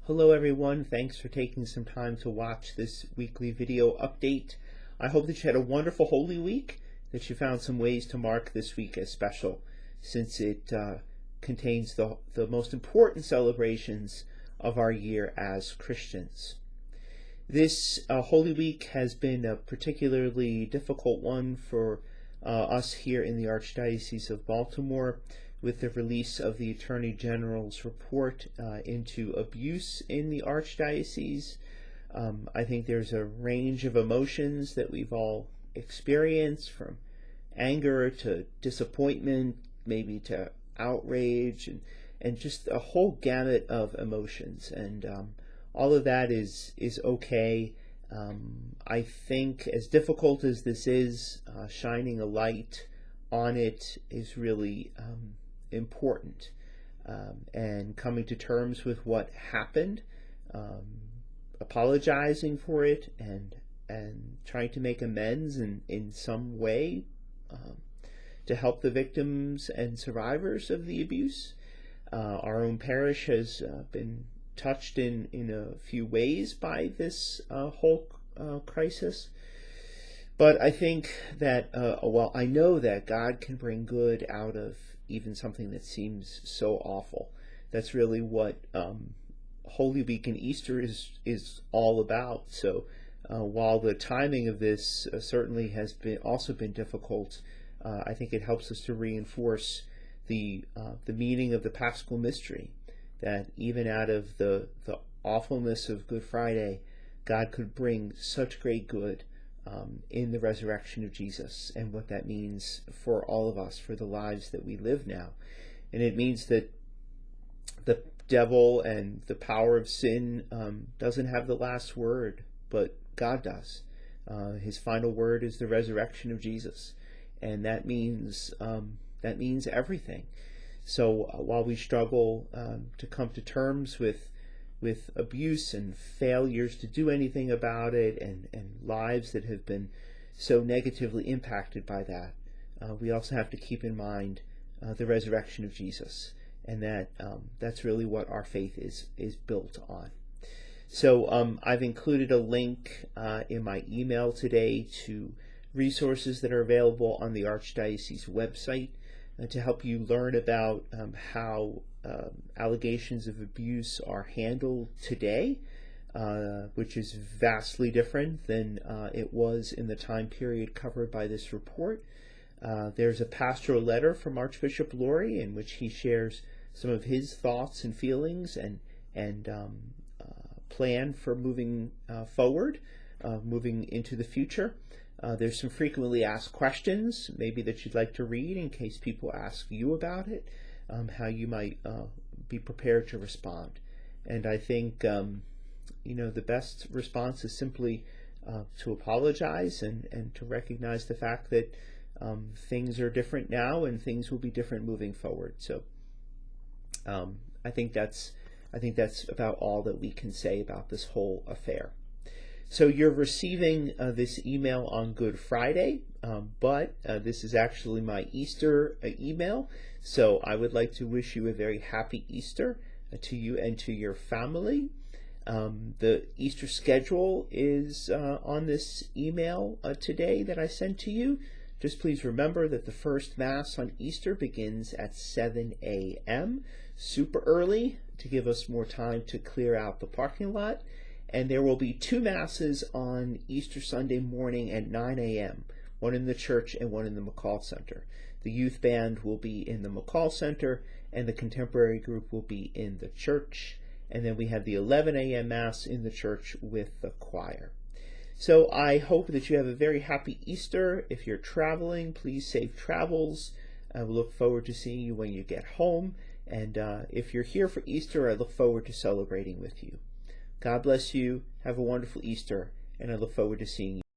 Hello everyone, thanks for taking some time to watch this weekly video update. I hope that you had a wonderful Holy Week, that you found some ways to mark this week as special, since it contains the most important celebrations of our year as Christians. This Holy Week has been a particularly difficult one for us here in the Archdiocese of Baltimore, with the release of the Attorney General's report into abuse in the Archdiocese. I think there's a range of emotions that we've all experienced, from anger to disappointment, maybe to outrage, and just a whole gamut of emotions. And all of that is okay. I think, as difficult as this is, shining a light on it is really important, and coming to terms with what happened, apologizing for it, and trying to make amends in some way to help the victims and survivors of the abuse. Our own parish has been touched in a few ways by this whole crisis. But I think that, well, I know that God can bring good out of even something that seems so awful. That's really what Holy Week and Easter is all about. So while the timing of this certainly has also been difficult, I think it helps us to reinforce the meaning of the Paschal Mystery, that even out of the awfulness of Good Friday, God could bring such great good in the resurrection of Jesus, and what that means for all of us, for the lives that we live now. And it means that the devil and the power of sin doesn't have the last word, but God does. His final word is the resurrection of Jesus, and that means everything. So while we struggle to come to terms with abuse and failures to do anything about it, and lives that have been so negatively impacted by that, we also have to keep in mind the resurrection of Jesus, and that's really what our faith is built on. So I've included a link in my email today to resources that are available on the Archdiocese website to help you learn about how allegations of abuse are handled today, which is vastly different than it was in the time period covered by this report. There's a pastoral letter from Archbishop Lori in which he shares some of his thoughts and feelings and plan for moving forward, moving into the future. There's some frequently asked questions, maybe that you'd like to read in case people ask you about it, how you might be prepared to respond. And I think, the best response is simply to apologize and to recognize the fact that things are different now and things will be different moving forward. So I think that's about all that we can say about this whole affair. So you're receiving this email on Good Friday, but this is actually my Easter email. So I would like to wish you a very happy Easter to you and to your family. The Easter schedule is on this email today that I sent to you. Just please remember that the first Mass on Easter begins at 7 a.m., super early, to give us more time to clear out the parking lot. And there will be two Masses on Easter Sunday morning at 9 a.m., one in the church and one in the McCall Center. The youth band will be in the McCall Center, and the contemporary group will be in the church. And then we have the 11 a.m. Mass in the church with the choir. So I hope that you have a very happy Easter. If you're traveling, please safe travels. I will look forward to seeing you when you get home. And if you're here for Easter, I look forward to celebrating with you. God bless you. Have a wonderful Easter, and I look forward to seeing you.